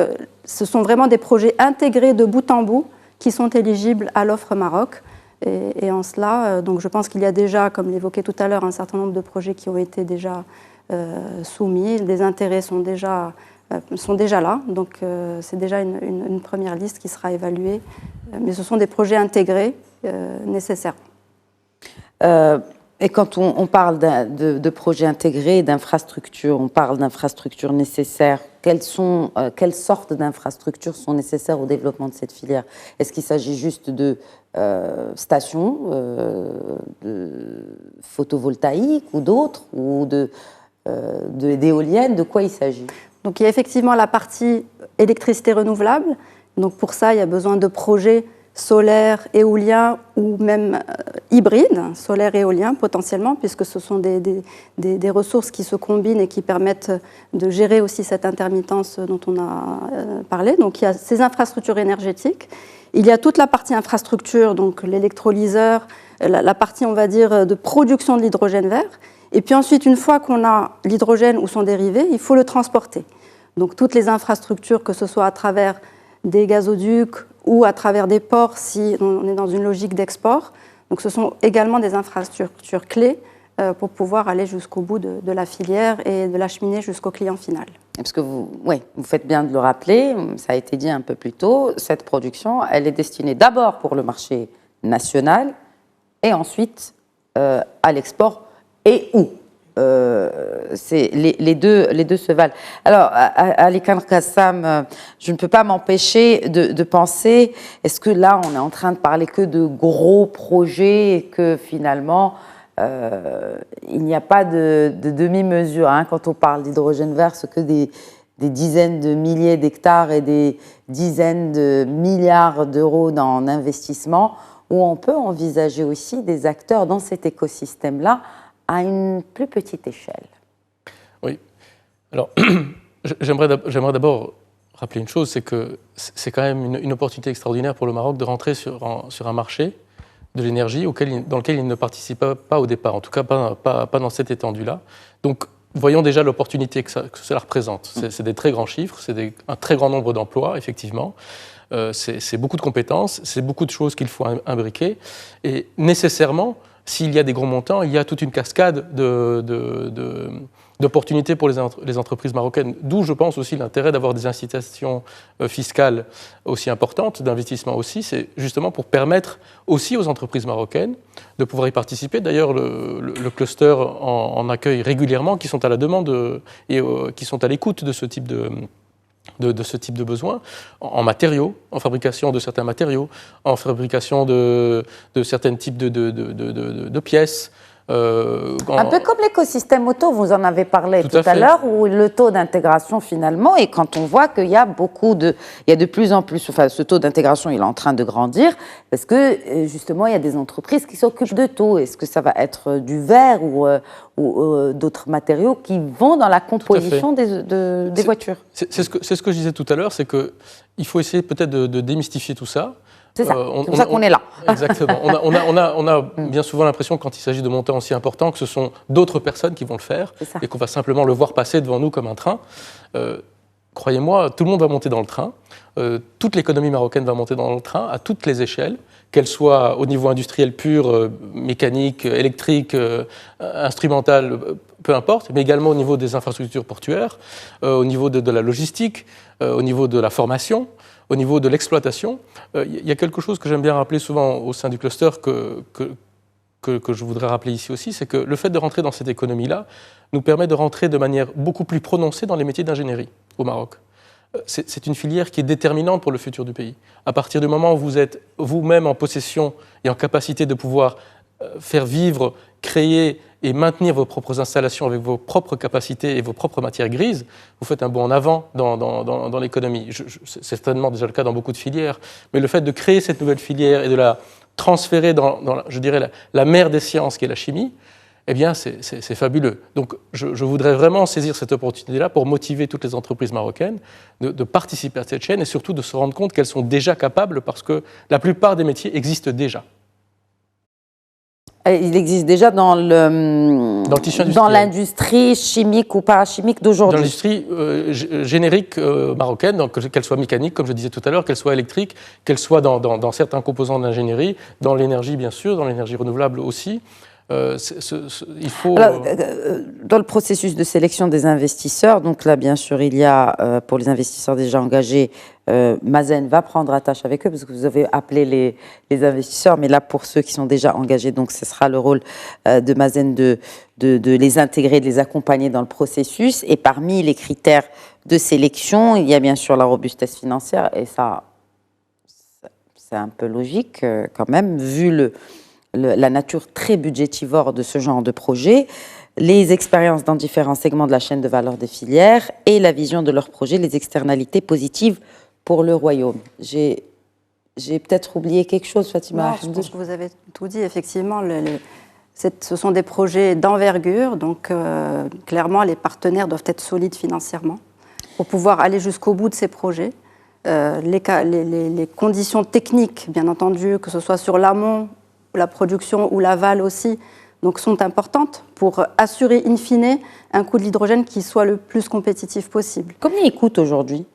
ce sont vraiment des projets intégrés de bout en bout qui sont éligibles à l'offre Maroc. Et en cela, donc je pense qu'il y a déjà, comme l'évoquait tout à l'heure, un certain nombre de projets qui ont été déjà soumis. Les intérêts sont déjà là, donc c'est déjà une première liste qui sera évaluée. Mais ce sont des projets intégrés nécessaires. Et quand on parle de projets intégrés, d'infrastructures, on parle d'infrastructures nécessaires. Quelles sortes d'infrastructures sont nécessaires au développement de cette filière? Est-ce qu'il s'agit juste de stations, de photovoltaïques ou d'autres, ou d'éoliennes? De quoi il s'agit? Donc il y a effectivement la partie électricité renouvelable. Donc pour ça, il y a besoin de projets solaires, éoliens ou même hybrides, solaires et éoliens potentiellement, puisque ce sont des ressources qui se combinent et qui permettent de gérer aussi cette intermittence dont on a parlé. Donc il y a ces infrastructures énergétiques. Il y a toute la partie infrastructure, donc l'électrolyseur, la partie, on va dire, de production de l'hydrogène vert. Et puis ensuite, une fois qu'on a l'hydrogène ou son dérivé, il faut le transporter. Donc toutes les infrastructures, que ce soit à travers des gazoducs ou à travers des ports, si on est dans une logique d'export. Donc ce sont également des infrastructures clés pour pouvoir aller jusqu'au bout de la filière et de l'acheminer jusqu'au client final. Parce que vous faites bien de le rappeler, ça a été dit un peu plus tôt, cette production, elle est destinée d'abord pour le marché national et ensuite à l'export et où les deux se valent. Alors, Ali Kassam, je ne peux pas m'empêcher de penser, est-ce que là, on est en train de parler que de gros projets et que finalement, il n'y a pas de demi-mesure. Quand on parle d'hydrogène vert, ce que des dizaines de milliers d'hectares et des dizaines de milliards d'euros en investissement, où on peut envisager aussi des acteurs dans cet écosystème-là à une plus petite échelle. Oui. Alors, j'aimerais d'abord rappeler une chose, c'est que c'est quand même une opportunité extraordinaire pour le Maroc de rentrer sur un marché de l'énergie dans lequel il ne participe pas au départ, en tout cas pas dans cette étendue-là. Donc, voyons déjà l'opportunité que cela représente. C'est des très grands chiffres, c'est un très grand nombre d'emplois, effectivement. C'est beaucoup de compétences, c'est beaucoup de choses qu'il faut imbriquer. Et nécessairement, s'il y a des gros montants, il y a toute une cascade d'opportunités pour les entreprises marocaines. D'où, je pense, aussi l'intérêt d'avoir des incitations fiscales aussi importantes, d'investissement aussi. C'est justement pour permettre aussi aux entreprises marocaines de pouvoir y participer. D'ailleurs, le cluster en accueille régulièrement, qui sont à la demande et qui sont à l'écoute de ce type de besoins, en matériaux, en fabrication de certains matériaux, en fabrication de certains types de pièces. Un peu comme l'écosystème auto, vous en avez parlé tout à l'heure, où le taux d'intégration finalement, et quand on voit qu'il y a il y a de plus en plus, enfin ce taux d'intégration il est en train de grandir, parce que justement il y a des entreprises qui s'occupent de tout. Est-ce que ça va être du verre ou d'autres matériaux qui vont dans la composition des voitures? C'est ce que je disais tout à l'heure, c'est qu'il faut essayer peut-être de démystifier tout ça. C'est ça, c'est pour ça qu'on est là. Exactement. On a bien souvent l'impression, quand il s'agit de montants aussi importants, que ce sont d'autres personnes qui vont le faire et qu'on va simplement le voir passer devant nous comme un train. Croyez-moi, tout le monde va monter dans le train. Toute l'économie marocaine va monter dans le train à toutes les échelles, qu'elle soit au niveau industriel pur, mécanique, électrique, instrumental, peu importe, mais également au niveau des infrastructures portuaires, au niveau de la logistique, au niveau de la formation, au niveau de l'exploitation. Il y a quelque chose que j'aime bien rappeler souvent au sein du cluster que je voudrais rappeler ici aussi, c'est que le fait de rentrer dans cette économie-là nous permet de rentrer de manière beaucoup plus prononcée dans les métiers d'ingénierie au Maroc. C'est une filière qui est déterminante pour le futur du pays. À partir du moment où vous êtes vous-même en possession et en capacité de pouvoir faire vivre, créer et maintenir vos propres installations avec vos propres capacités et vos propres matières grises, vous faites un bond en avant dans l'économie. C'est certainement déjà le cas dans beaucoup de filières, mais le fait de créer cette nouvelle filière et de la transférer dans je dirais, la mère des sciences qui est la chimie, eh bien, c'est fabuleux. Donc, je voudrais vraiment saisir cette opportunité-là pour motiver toutes les entreprises marocaines de participer à cette chaîne et surtout de se rendre compte qu'elles sont déjà capables parce que la plupart des métiers existent déjà. Il existe déjà dans l'industrie chimique ou parachimique d'aujourd'hui. Dans l'industrie générique marocaine, donc qu'elle soit mécanique, comme je disais tout à l'heure, qu'elle soit électrique, qu'elle soit dans certains composants d'ingénierie, dans l'énergie bien sûr, dans l'énergie renouvelable aussi. Il faut... Alors, dans le processus de sélection des investisseurs, donc là, bien sûr, il y a, pour les investisseurs déjà engagés, Mazen va prendre attache avec eux, parce que vous avez appelé les investisseurs, mais là, pour ceux qui sont déjà engagés, donc ce sera le rôle de Mazen de les intégrer, de les accompagner dans le processus. Et parmi les critères de sélection, il y a bien sûr la robustesse financière, et ça, c'est un peu logique quand même, vu la nature très budgétivore de ce genre de projet, les expériences dans différents segments de la chaîne de valeur des filières et la vision de leur projet, les externalités positives pour le royaume. J'ai peut-être oublié quelque chose, Fatima? Non, je pense que vous avez tout dit. Effectivement, ce sont des projets d'envergure, donc clairement, les partenaires doivent être solides financièrement pour pouvoir aller jusqu'au bout de ces projets. Les conditions techniques, bien entendu, que ce soit sur l'amont, la production ou l'aval aussi, donc sont importantes pour assurer in fine un coût de l'hydrogène qui soit le plus compétitif possible. Combien il coûte aujourd'hui?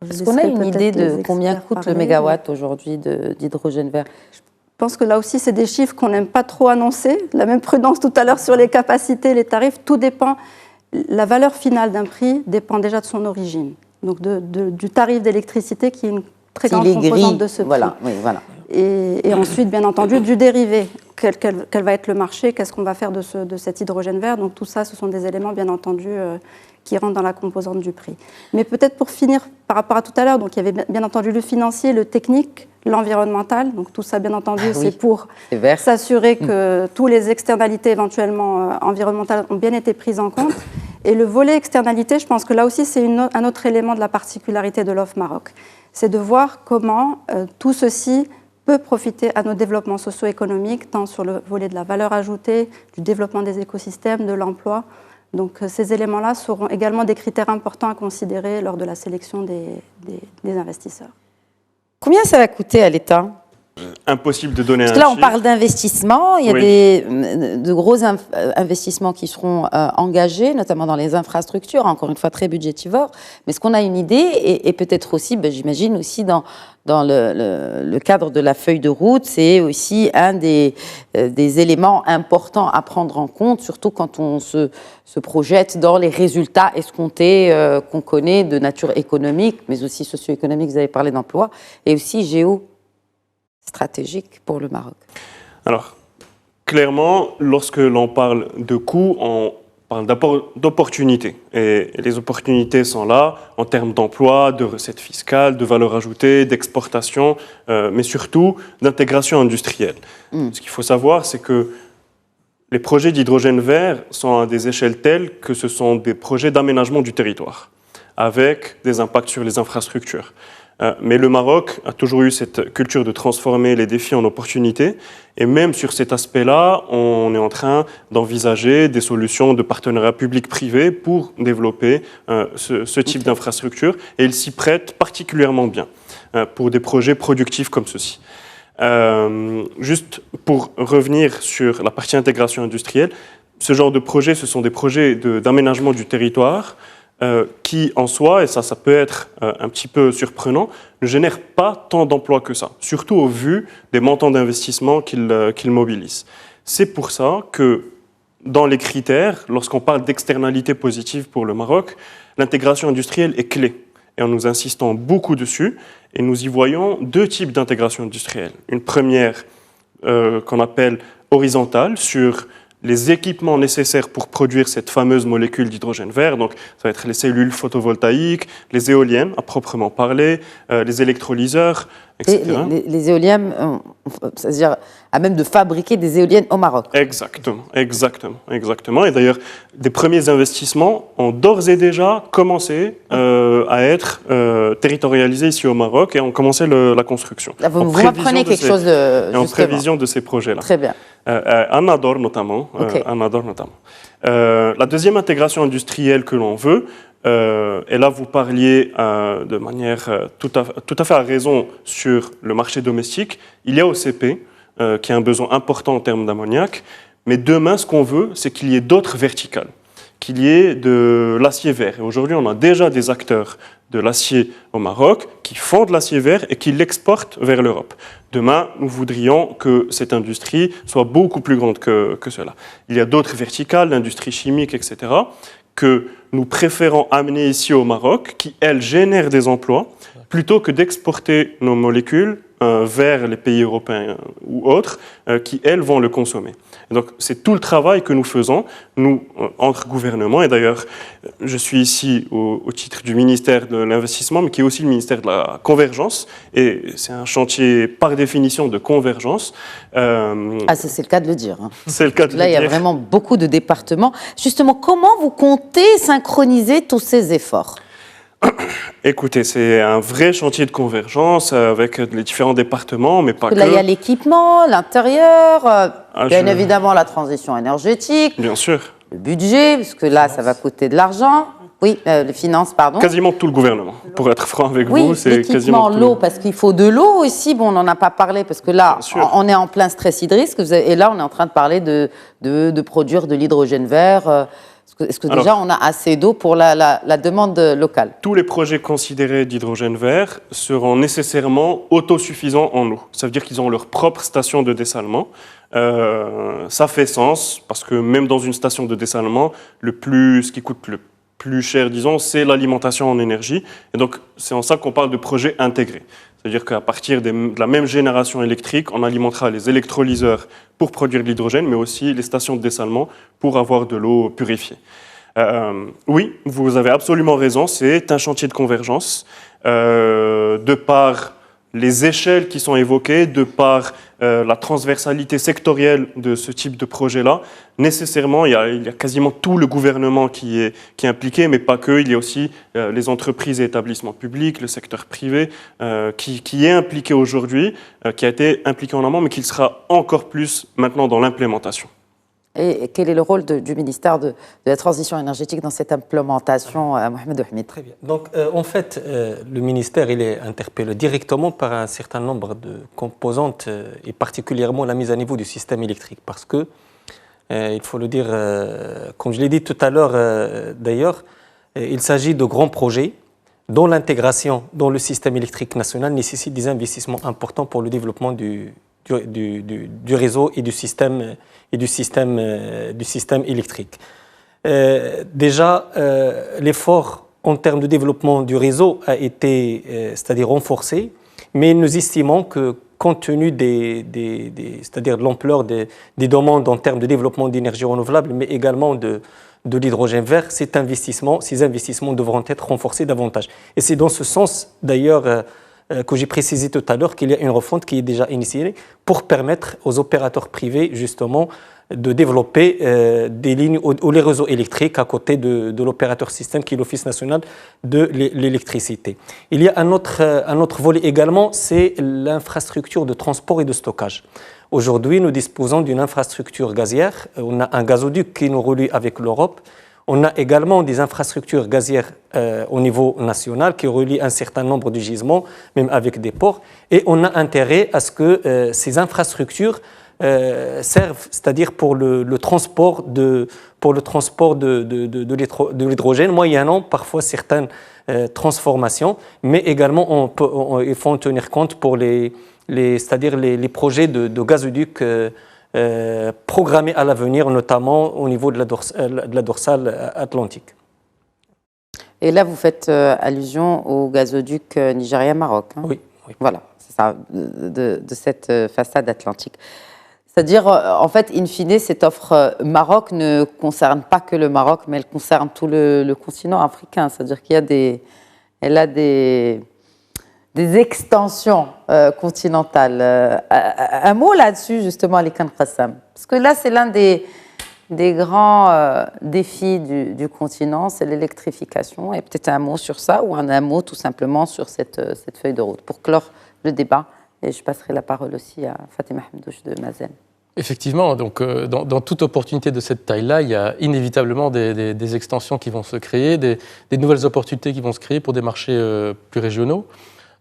Est-ce qu'on a une idée de combien coûte le mégawatt aujourd'hui d'hydrogène vert? Je pense que là aussi, c'est des chiffres qu'on n'aime pas trop annoncer. La même prudence tout à l'heure sur les capacités, les tarifs, tout dépend. La valeur finale d'un prix dépend déjà de son origine, donc du tarif d'électricité qui est une très grande composante de ce prix. Voilà, oui, voilà. Et ensuite, bien entendu, du dérivé. Quel va être le marché? Qu'est-ce qu'on va faire de cet hydrogène vert? Donc tout ça, ce sont des éléments, bien entendu, qui rentrent dans la composante du prix. Mais peut-être pour finir par rapport à tout à l'heure, donc il y avait bien entendu le financier, le technique, l'environnemental. Donc tout ça, bien entendu, c'est pour s'assurer que toutes les externalités éventuellement environnementales ont bien été prises en compte. Et le volet externalité, je pense que là aussi, c'est un autre élément de la particularité de l'offre Maroc. C'est de voir comment tout ceci peut profiter à nos développements socio-économiques, tant sur le volet de la valeur ajoutée, du développement des écosystèmes, de l'emploi. Donc ces éléments-là seront également des critères importants à considérer lors de la sélection des investisseurs. Combien ça va coûter à l'État ? Impossible de donner un chiffre. Parce que là, on parle chiffre. d'investissement. Il y a de gros investissements qui seront engagés, notamment dans les infrastructures, encore une fois très budgétivores. Mais est-ce qu'on a une idée et peut-être aussi, j'imagine aussi dans le cadre de la feuille de route, c'est aussi un des éléments importants à prendre en compte, surtout quand on se projette dans les résultats escomptés qu'on connaît de nature économique, mais aussi socio-économique, vous avez parlé d'emploi, et aussi stratégique pour le Maroc. Alors, clairement, lorsque l'on parle de coûts, on parle d'opportunités. Et les opportunités sont là en termes d'emploi, de recettes fiscales, de valeur ajoutée, d'exportation, mais surtout d'intégration industrielle. Ce qu'il faut savoir, c'est que les projets d'hydrogène vert sont à des échelles telles que ce sont des projets d'aménagement du territoire, avec des impacts sur les infrastructures. Mais le Maroc a toujours eu cette culture de transformer les défis en opportunités. Et même sur cet aspect-là, on est en train d'envisager des solutions de partenariat public-privé pour développer ce type d'infrastructure. Et il s'y prête particulièrement bien pour des projets productifs comme ceux-ci. Juste pour revenir sur la partie intégration industrielle, ce genre de projets, ce sont des projets d'aménagement du territoire qui, en soi, et ça peut être un petit peu surprenant, ne génèrent pas tant d'emplois que ça, surtout au vu des montants d'investissement qu'ils mobilisent. C'est pour ça que, dans les critères, lorsqu'on parle d'externalités positives pour le Maroc, l'intégration industrielle est clé. Et nous insistons beaucoup dessus, et nous y voyons deux types d'intégration industrielle. Une première qu'on appelle horizontale, sur les équipements nécessaires pour produire cette fameuse molécule d'hydrogène vert. Donc, ça va être les cellules photovoltaïques, les éoliennes, à proprement parler, les électrolyseurs, etc. Et les éoliennes, c'est-à-dire à même de fabriquer des éoliennes au Maroc. Exactement. Et d'ailleurs, des premiers investissements ont d'ores et déjà commencé à être territorialisés ici au Maroc et ont commencé la construction. Là, vous m'apprenez quelque chose de... En prévision de ces projets-là. Très bien. Anador notamment. Okay. La deuxième intégration industrielle que l'on veut, et là vous parliez de manière tout à fait à raison sur le marché domestique, il y a OCP qui a un besoin important en termes d'ammoniac, mais demain ce qu'on veut c'est qu'il y ait d'autres verticales, qu'il y ait de l'acier vert. Et aujourd'hui on a déjà des acteurs de l'acier au Maroc qui font de l'acier vert et qui l'exportent vers l'Europe. Demain, nous voudrions que cette industrie soit beaucoup plus grande que cela. Il y a d'autres verticales, l'industrie chimique, etc., que nous préférons amener ici au Maroc, qui, elles, génèrent des emplois, plutôt que d'exporter nos molécules vers les pays européens ou autres, qui, elles, vont le consommer. Et donc, c'est tout le travail que nous faisons, nous, entre gouvernements, et d'ailleurs, je suis ici au titre du ministère de l'Investissement, mais qui est aussi le ministère de la Convergence, et c'est un chantier par définition de convergence. C'est le cas de le dire. Hein. C'est le cas de le dire. Là, il y a vraiment beaucoup de départements. Justement, comment vous comptez synchroniser tous ces efforts ? Écoutez, c'est un vrai chantier de convergence avec les différents départements, mais pas que. Là, il y a l'équipement, l'intérieur, bien évidemment la transition énergétique. Bien sûr. Le budget, parce que là, ça va coûter de l'argent. Oui, les finances, pardon. Quasiment tout le gouvernement, pour être franc avec vous. C'est quasiment l'eau, parce qu'il faut de l'eau aussi. Bon, on n'en a pas parlé, parce que là, on est en plein stress hydrique, et là, on est en train de parler de produire de l'hydrogène vert. Est-ce que déjà on a assez d'eau pour la demande locale ? Tous les projets considérés d'hydrogène vert seront nécessairement autosuffisants en eau. Ça veut dire qu'ils ont leur propre station de dessalement. Ça fait sens, parce que même dans une station de dessalement, ce qui coûte le plus cher, disons, c'est l'alimentation en énergie. Et donc, c'est en ça qu'on parle de projet intégré. C'est-à-dire qu'à partir de la même génération électrique, on alimentera les électrolyseurs pour produire de l'hydrogène, mais aussi les stations de dessalement pour avoir de l'eau purifiée. Oui, vous avez absolument raison, c'est un chantier de convergence. De par les échelles qui sont évoquées, de par la transversalité sectorielle de ce type de projet-là, nécessairement, il y a quasiment tout le gouvernement qui est impliqué, mais pas que. Il y a aussi les entreprises et établissements publics, le secteur privé, qui est impliqué aujourd'hui, qui a été impliqué en amont, mais qui le sera encore plus maintenant dans l'implémentation. Et quel est le rôle du ministère de la Transition énergétique dans cette implémentation, Mohamed Hamid? Très bien. Donc, en fait, le ministère il est interpellé directement par un certain nombre de composantes, et particulièrement la mise à niveau du système électrique. Parce que, il faut le dire, comme je l'ai dit tout à l'heure d'ailleurs, il s'agit de grands projets dont l'intégration dans le système électrique national nécessite des investissements importants pour le développement du réseau et du système électrique. Déjà, l'effort en termes de développement du réseau a été, c'est-à-dire renforcé, mais nous estimons que compte tenu c'est-à-dire de l'ampleur des demandes en termes de développement d'énergie renouvelable, mais également de l'hydrogène vert, ces investissements devront être renforcés davantage. Et c'est dans ce sens, d'ailleurs, que j'ai précisé tout à l'heure qu'il y a une refonte qui est déjà initiée pour permettre aux opérateurs privés, justement, de développer des lignes ou les réseaux électriques à côté de l'opérateur système qui est l'Office national de l'électricité. Il y a un autre volet également, c'est l'infrastructure de transport et de stockage. Aujourd'hui, nous disposons d'une infrastructure gazière. On a un gazoduc qui nous relie avec l'Europe. On a également des infrastructures gazières au niveau national qui relient un certain nombre de gisements, même avec des ports. Et on a intérêt à ce que ces infrastructures servent, c'est-à-dire pour le transport de l'hydrogène, moyennant parfois certaines transformations, mais également il faut en tenir compte pour c'est-à-dire les projets de gazoducs programmés à l'avenir, notamment au niveau de la dorsale atlantique. Et là, vous faites allusion au gazoduc Nigeria-Maroc. Hein? Oui. Voilà, c'est ça, de cette façade atlantique. C'est-à-dire, en fait, in fine, cette offre Maroc ne concerne pas que le Maroc, mais elle concerne tout le continent africain. C'est-à-dire qu'elle a des extensions continentales. Un mot là-dessus, justement, Alikan Qassam. Parce que là, c'est l'un des grands défis du continent, c'est l'électrification. Et peut-être un mot sur ça, ou un mot tout simplement sur cette feuille de route, pour clore le débat. Et je passerai la parole aussi à Fatima Hamdouche de Mazen. Effectivement, donc, dans toute opportunité de cette taille-là, il y a inévitablement des extensions qui vont se créer, des nouvelles opportunités qui vont se créer pour des marchés plus régionaux.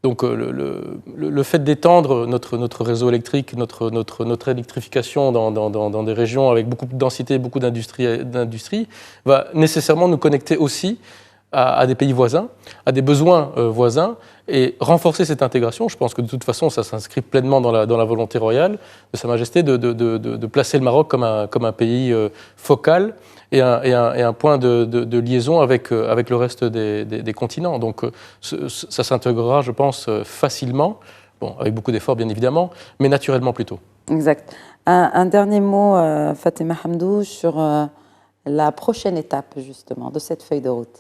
Donc le fait d'étendre notre réseau électrique, notre électrification dans des régions avec beaucoup de densité, beaucoup d'industrie, va nécessairement nous connecter aussi à des pays voisins, à des besoins voisins, et renforcer cette intégration. Je pense que de toute façon, ça s'inscrit pleinement dans la volonté royale de Sa Majesté de placer le Maroc comme un pays focal et un point de liaison avec le reste des continents. Donc ça s'intégrera, je pense, facilement, bon, avec beaucoup d'efforts bien évidemment, mais naturellement plutôt. Exact. Un dernier mot, Fatima Hamdouche, sur la prochaine étape justement de cette feuille de route.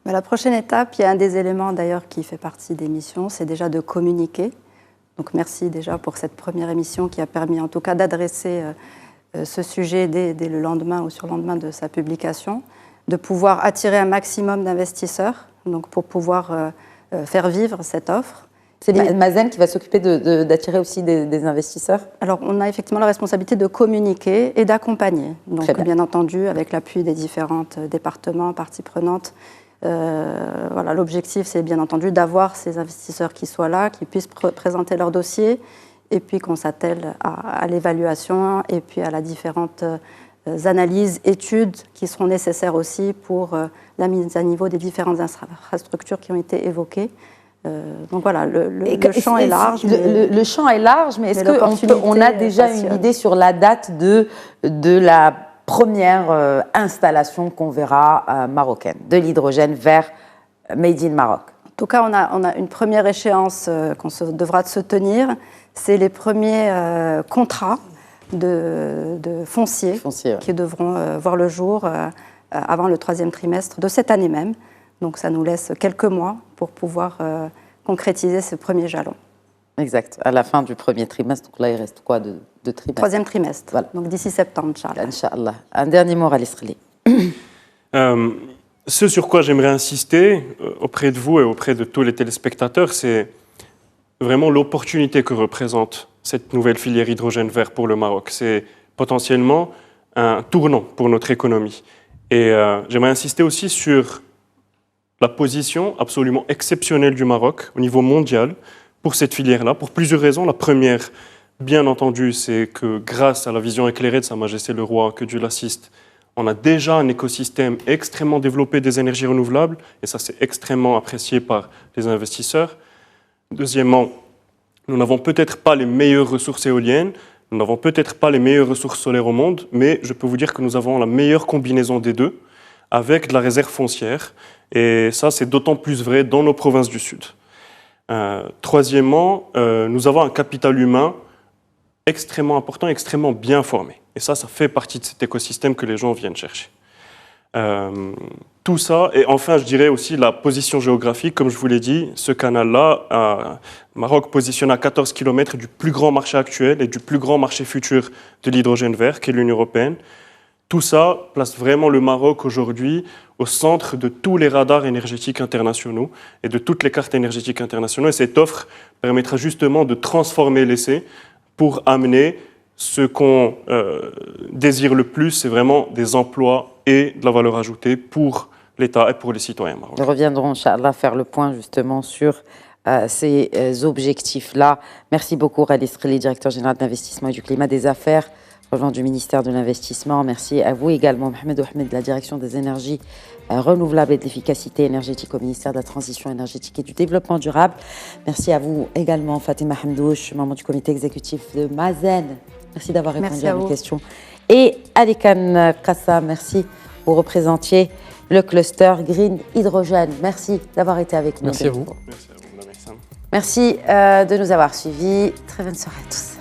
La prochaine étape, il y a un des éléments d'ailleurs qui fait partie des missions, c'est déjà de communiquer. Donc merci déjà pour cette première émission qui a permis en tout cas d'adresser ce sujet dès le lendemain ou sur le lendemain de sa publication, de pouvoir attirer un maximum d'investisseurs, donc pour pouvoir faire vivre cette offre. C'est Mazen qui va s'occuper d'attirer aussi des investisseurs? Alors, on a effectivement la responsabilité de communiquer et d'accompagner. Donc, bien entendu, avec l'appui des différents départements, parties prenantes. Voilà, l'objectif, c'est bien entendu d'avoir ces investisseurs qui soient là, qui puissent présenter leur dossier, et puis qu'on s'attelle à l'évaluation et puis à la différentes analyses, études qui seront nécessaires aussi pour la mise à niveau des différentes infrastructures qui ont été évoquées. Donc voilà, le champ est large. Le champ est large, mais est-ce qu'on a déjà une idée sur la date de la première installation qu'on verra marocaine, de l'hydrogène vert made in Maroc? En tout cas, on a une première échéance qu'on devra se tenir. C'est les premiers contrats de fonciers qui devront voir le jour avant le 3e trimestre de cette année même. Donc ça nous laisse quelques mois pour pouvoir concrétiser ce premier jalon. Exact, à la fin du 1er trimestre. Donc là, il reste quoi de trimestre? 3e trimestre, voilà. Donc d'ici septembre, Inch'Allah. Inch'Allah. Un dernier mot, Rally Srli. Ce sur quoi j'aimerais insister auprès de vous et auprès de tous les téléspectateurs, c'est vraiment l'opportunité que représente cette nouvelle filière hydrogène vert pour le Maroc. C'est potentiellement un tournant pour notre économie. Et j'aimerais insister aussi sur la position absolument exceptionnelle du Maroc au niveau mondial pour cette filière-là, pour plusieurs raisons. La première, bien entendu, c'est que grâce à la vision éclairée de Sa Majesté le Roi, que Dieu l'assiste, on a déjà un écosystème extrêmement développé des énergies renouvelables, et ça c'est extrêmement apprécié par les investisseurs. Deuxièmement, nous n'avons peut-être pas les meilleures ressources éoliennes, nous n'avons peut-être pas les meilleures ressources solaires au monde, mais je peux vous dire que nous avons la meilleure combinaison des deux, avec de la réserve foncière, et ça c'est d'autant plus vrai dans nos provinces du Sud. Troisièmement, nous avons un capital humain extrêmement important, extrêmement bien formé. Et ça fait partie de cet écosystème que les gens viennent chercher. Tout ça, et enfin je dirais aussi la position géographique, comme je vous l'ai dit, ce canal-là, Maroc positionne à 14 km du plus grand marché actuel et du plus grand marché futur de l'hydrogène vert, qui est l'Union européenne. Tout ça place vraiment le Maroc aujourd'hui au centre de tous les radars énergétiques internationaux et de toutes les cartes énergétiques internationales. Et cette offre permettra justement de transformer l'essai pour amener ce qu'on désire le plus, c'est vraiment des emplois et de la valeur ajoutée pour l'État et pour les citoyens marocains. Nous reviendrons, Inch'Allah, faire le point justement sur ces objectifs-là. Merci beaucoup, Rally Srli, directeur général d'investissement et du climat des affaires, rejoint du ministère de l'Investissement. Merci à vous également, Mohamed Ouahmed, de la direction des énergies renouvelables et de l'efficacité énergétique au ministère de la Transition énergétique et du Développement durable. Merci à vous également, Fatima Hamdouche, membre du comité exécutif de Mazen. Merci d'avoir répondu à mes questions. Et Alikan Kassa, merci. Vous représentiez le cluster Green Hydrogène. Merci d'avoir été avec nous. Merci à vous. Merci à vous, Madame Essam. Merci de nous avoir suivis. Très bonne soirée à tous.